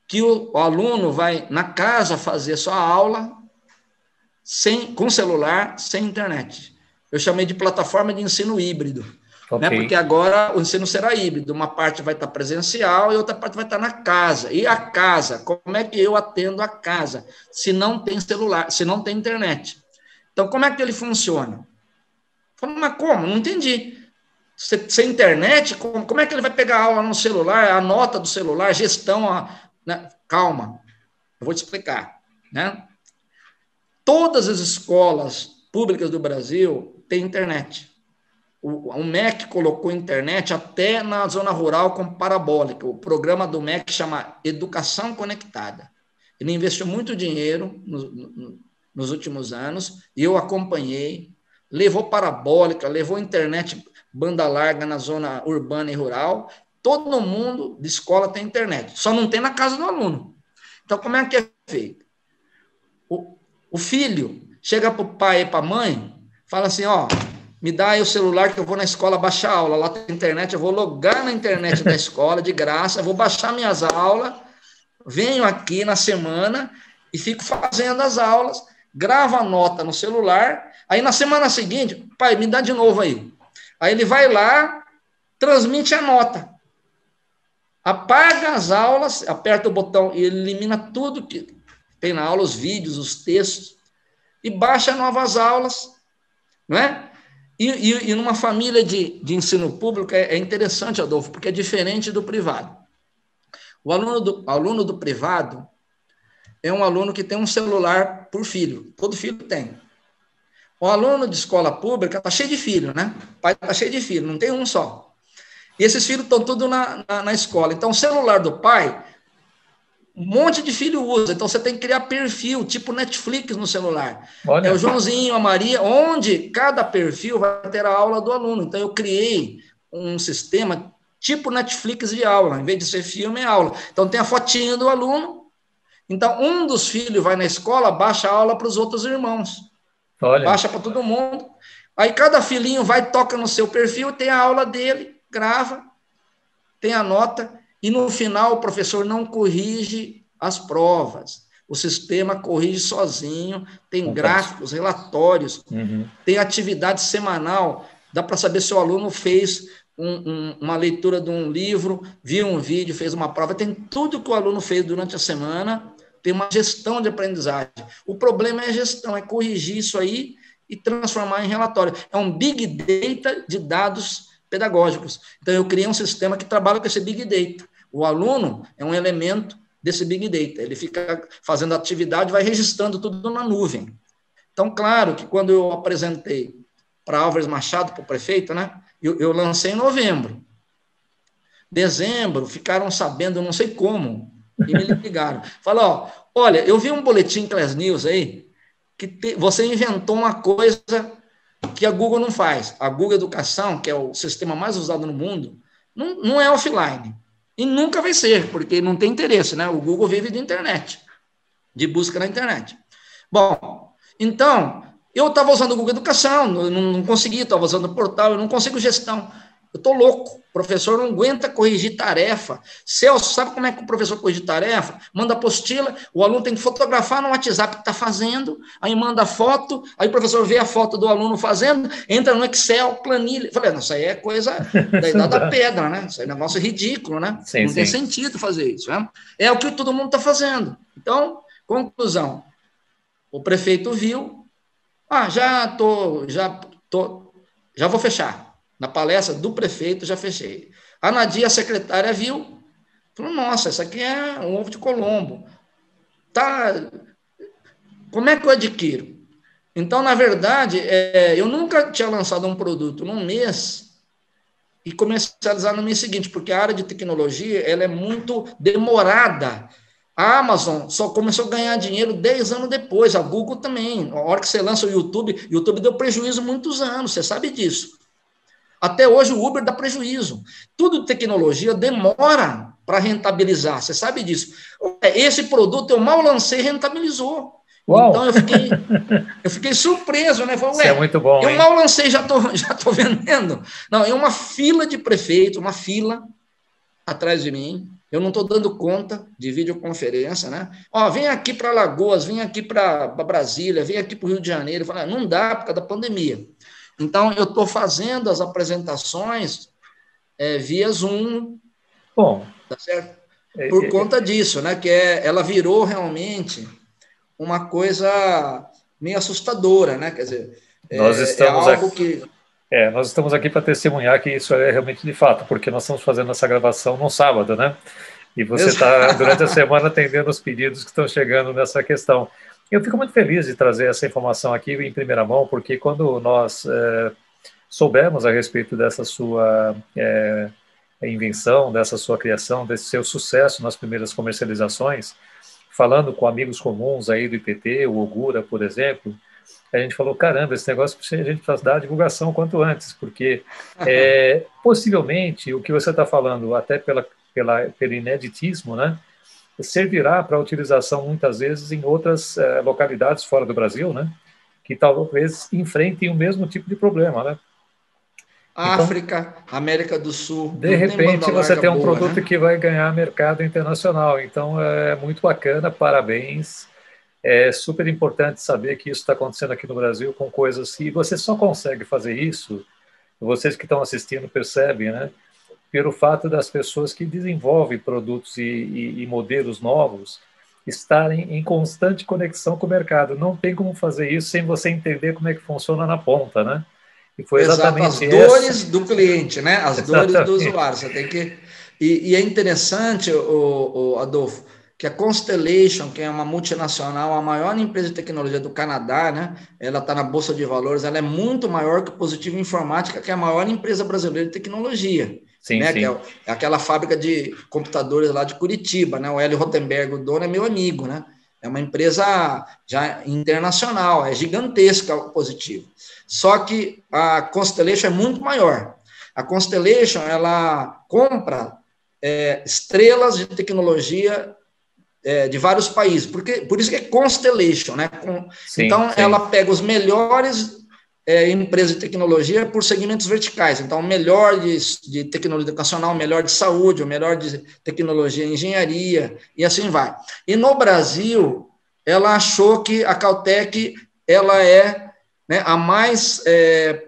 que o aluno vai na casa fazer sua aula com celular, sem internet. Eu chamei de plataforma de ensino híbrido, né? Porque agora o ensino será híbrido, uma parte vai estar presencial e outra parte vai estar na casa. E a casa, como é que eu atendo a casa se não tem celular, se não tem internet? Então, como é que ele funciona? Falei, mas como? Não entendi. Sem internet, como é que ele vai pegar a aula no celular, a nota do celular, gestão, né? Calma, eu vou te explicar, né? Todas as escolas públicas do Brasil têm internet. O MEC colocou internet até na zona rural com parabólica. O programa do MEC chama Educação Conectada. Ele investiu muito dinheiro nos últimos anos, e eu acompanhei, levou parabólica, levou internet banda larga na zona urbana e rural. Todo mundo de escola tem internet, só não tem na casa do aluno. Então, como é que é feito? O filho chega para o pai e para a mãe, fala assim, ó, me dá aí o celular que eu vou na escola baixar aula, lá tem internet, eu vou logar na internet da escola de graça, eu vou baixar minhas aulas, venho aqui na semana e fico fazendo as aulas, gravo a nota no celular, aí na semana seguinte, pai, me dá de novo aí. Aí ele vai lá, transmite a nota, apaga as aulas, aperta o botão e elimina tudo que tem na aula, os vídeos, os textos, e baixa novas aulas, não é? E numa família de ensino público é interessante, Adolfo, porque é diferente do privado. O aluno do privado é um aluno que tem um celular por filho, todo filho tem. O aluno de escola pública está cheio de filho, né? O pai está cheio de filho, não tem um só. E esses filhos estão tudo na escola. Então, o celular do pai, um monte de filho usa. Então, você tem que criar perfil, tipo Netflix no celular. Olha. É o Joãozinho, a Maria, onde cada perfil vai ter a aula do aluno. Então, eu criei um sistema tipo Netflix de aula. Em vez de ser filme, é aula. Então, tem a fotinha do aluno. Então, um dos filhos vai na escola, baixa a aula para os outros irmãos. Olha. Baixa para todo mundo. Aí cada filhinho vai, toca no seu perfil, tem a aula dele, grava, tem a nota, e no final o professor não corrige as provas. O sistema corrige sozinho, tem gráficos, relatórios, tem atividade semanal, dá para saber se o aluno fez uma leitura de um livro, viu um vídeo, fez uma prova, tem tudo que o aluno fez durante a semana, tem uma gestão de aprendizagem. O problema é a gestão, é corrigir isso aí e transformar em relatório. É um big data de dados pedagógicos. Então, eu criei um sistema que trabalha com esse big data. O aluno é um elemento desse big data. Ele fica fazendo atividade, vai registrando tudo na nuvem. Então, claro que quando eu apresentei para Álvares Machado, para o prefeito, né, eu lancei em novembro. Dezembro, ficaram sabendo, não sei como, e me ligaram. Falaram, olha, eu vi um boletim Class News aí, que você inventou uma coisa que a Google não faz. A Google Educação, que é o sistema mais usado no mundo, não é offline. E nunca vai ser, porque não tem interesse, né? O Google vive de internet, de busca na internet. Bom, então, eu estava usando o Google Educação, não conseguia, estava usando o portal, eu não consigo gestão. Eu estou louco, o professor não aguenta corrigir tarefa. Celso, sabe como é que o professor corrige tarefa? Manda apostila, o aluno tem que fotografar no WhatsApp que está fazendo, aí manda foto, aí o professor vê a foto do aluno fazendo, entra no Excel, planilha. Eu falei, não, isso aí é coisa da idade da pedra, né? Isso aí é um negócio ridículo, né? Sim, não tem sentido fazer isso, né? É o que todo mundo está fazendo. Então, conclusão, o prefeito viu, já vou fechar. Na palestra do prefeito, já fechei. A Nadia, a secretária, viu, falou, nossa, isso aqui é um ovo de Colombo. Como é que eu adquiro? Então, na verdade, eu nunca tinha lançado um produto num mês e comercializar no mês seguinte, porque a área de tecnologia ela é muito demorada. A Amazon só começou a ganhar dinheiro 10 anos depois, a Google também. A hora que você lança o YouTube deu prejuízo muitos anos, você sabe disso. Até hoje o Uber dá prejuízo. Tudo de tecnologia demora para rentabilizar, você sabe disso. Esse produto eu mal lancei e rentabilizou. Uau. Então eu fiquei surpreso, né? Falei, isso é muito bom, eu mal lancei, já tô vendendo. Não, é uma fila de prefeito, uma fila atrás de mim. Eu não estou dando conta de videoconferência, né? Vem aqui para Alagoas, vem aqui para Brasília, vem aqui para o Rio de Janeiro. Eu falei, não dá por causa da pandemia. Então, eu estou fazendo as apresentações via Zoom. Bom. Tá certo? Por conta disso, né? Que ela virou realmente uma coisa meio assustadora, né? Quer dizer, nós estamos algo que... nós estamos aqui para testemunhar que isso é realmente de fato, porque nós estamos fazendo essa gravação no sábado, né? E você está, durante a semana, atendendo os pedidos que estão chegando nessa questão. Eu fico muito feliz de trazer essa informação aqui em primeira mão, porque quando nós soubemos a respeito dessa sua invenção, dessa sua criação, desse seu sucesso nas primeiras comercializações, falando com amigos comuns aí do IPT, o Ogura, por exemplo, a gente falou, caramba, esse negócio a gente precisa dar a divulgação quanto antes, porque possivelmente o que você está falando, até pelo ineditismo, né? servirá para utilização muitas vezes em outras localidades fora do Brasil, né? Que talvez enfrentem o mesmo tipo de problema, né? Então, África, América do Sul, de não tem banda repente você larga tem um boa, produto né? que vai ganhar mercado internacional. Então é muito bacana, parabéns. É super importante saber que isso está acontecendo aqui no Brasil com coisas que você só consegue fazer isso, vocês que estão assistindo percebem, né? Pelo fato das pessoas que desenvolvem produtos e modelos novos estarem em constante conexão com o mercado. Não tem como fazer isso sem você entender como é que funciona na ponta, né? E foi Exato, as exatamente essa. dores do cliente, né? As dores do Exatamente. usuário. Você tem que. E é interessante, Adolfo, que a Constellation, que é uma multinacional, a maior empresa de tecnologia do Canadá, né? Ela está na Bolsa de Valores, ela é muito maior que o Positivo Informática, que é a maior empresa brasileira de tecnologia. Sim, Né, que sim. é aquela fábrica de computadores lá de Curitiba, né? O Hélio Rotenberg, o dono, é meu amigo, né? É uma empresa já internacional, é gigantesca o Positivo. Só que a Constellation é muito maior. A Constellation, ela compra estrelas de tecnologia de vários países, por isso que é Constellation, né? Sim, Então, sim. ela pega os melhores empresas de tecnologia por segmentos verticais. Então, o melhor de tecnologia educacional, o melhor de saúde, o melhor de tecnologia e engenharia, e assim vai. E no Brasil, ela achou que a Caltech ela é, né, a mais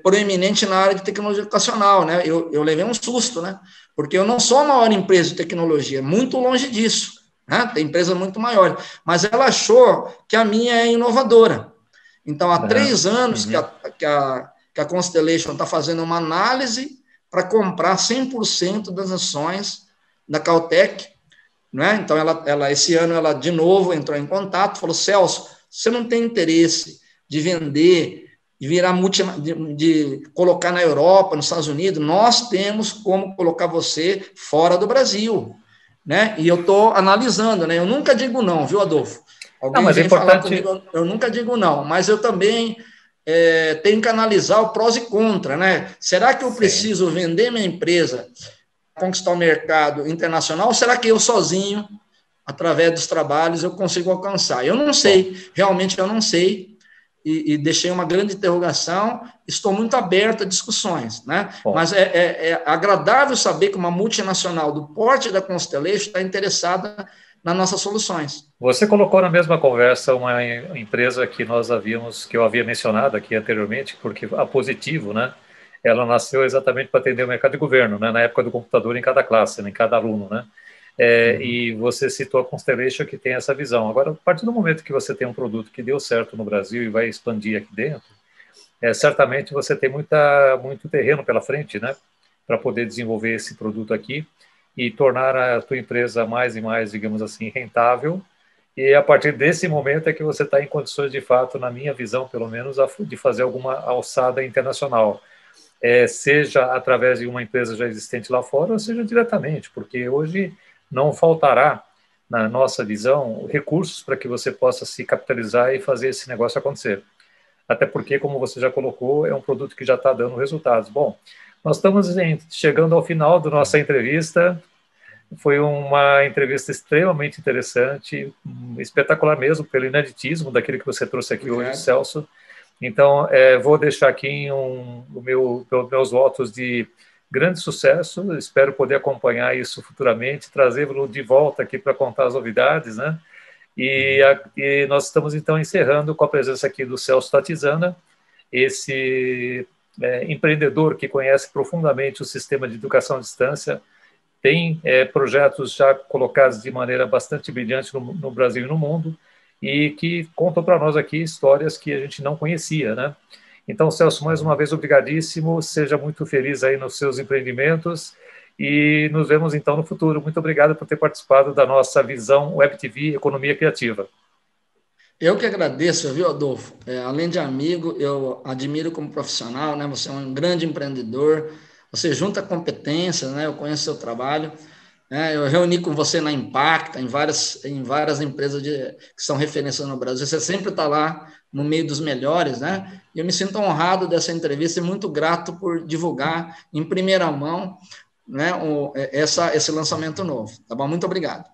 proeminente na área de tecnologia educacional. Né? Eu levei um susto, né? Porque eu não sou a maior empresa de tecnologia, muito longe disso. Né? Tem empresas muito maiores. Mas ela achou que a minha é inovadora. Então, há 3 anos Uhum. que a Constellation está fazendo uma análise para comprar 100% das ações da Caltech. Né? Então, esse ano, ela de novo entrou em contato, falou, Celso, você não tem interesse de vender, de virar de colocar na Europa, nos Estados Unidos? Nós temos como colocar você fora do Brasil. Né? E eu estou analisando, né? Eu nunca digo não, viu, Adolfo? Não, Alguém mas é vem falar importante. comigo, eu nunca digo não, mas eu também tenho que analisar o prós e contra, né? Será que eu Sim. preciso vender minha empresa para conquistar o mercado internacional, ou será que eu sozinho, através dos trabalhos, eu consigo alcançar? Eu não Bom, sei, realmente eu não sei, e deixei uma grande interrogação, estou muito aberto a discussões, né? bom. Mas é agradável saber que uma multinacional do porte da Constellation está interessada nas nossas soluções. Você colocou na mesma conversa uma empresa que eu havia mencionado aqui anteriormente, porque a Positivo, né? Ela nasceu exatamente para atender o mercado de governo, né? Na época do computador em cada classe, né, em cada aluno, né? E você citou a Constellation que tem essa visão. Agora, a partir do momento que você tem um produto que deu certo no Brasil e vai expandir aqui dentro, certamente você tem muito terreno pela frente, né? Para poder desenvolver esse produto aqui e tornar a tua empresa mais e mais, digamos assim, rentável. E a partir desse momento é que você está em condições, de fato, na minha visão, pelo menos, de fazer alguma alçada internacional. Seja através de uma empresa já existente lá fora, ou seja diretamente, porque hoje não faltará, na nossa visão, recursos para que você possa se capitalizar e fazer esse negócio acontecer. Até porque, como você já colocou, é um produto que já está dando resultados. Bom, nós estamos chegando ao final da nossa entrevista. Foi uma entrevista extremamente interessante, espetacular mesmo, pelo ineditismo daquilo que você trouxe aqui hoje, Obrigado. Celso. Então, vou deixar aqui meus votos de grande sucesso. Espero poder acompanhar isso futuramente, trazê-lo de volta aqui para contar as novidades, né? E nós estamos, então, encerrando com a presença aqui do Celso Tatizana, esse empreendedor que conhece profundamente o sistema de educação à distância, tem projetos já colocados de maneira bastante brilhante no Brasil e no mundo, e que contam para nós aqui histórias que a gente não conhecia, né? Então, Celso, mais uma vez, obrigadíssimo, seja muito feliz aí nos seus empreendimentos, e nos vemos então no futuro. Muito obrigado por ter participado da nossa Visão Web TV Economia Criativa. Eu que agradeço, viu, Adolfo? Além de amigo, eu admiro como profissional, né? Você é um grande empreendedor, você junta competências, né? Eu conheço seu trabalho, né? Eu reuni com você na Impacta, em várias empresas que são referências no Brasil. Você sempre está lá no meio dos melhores, né? E eu me sinto honrado dessa entrevista e muito grato por divulgar em primeira mão, né? Esse lançamento novo. Tá bom? Muito obrigado.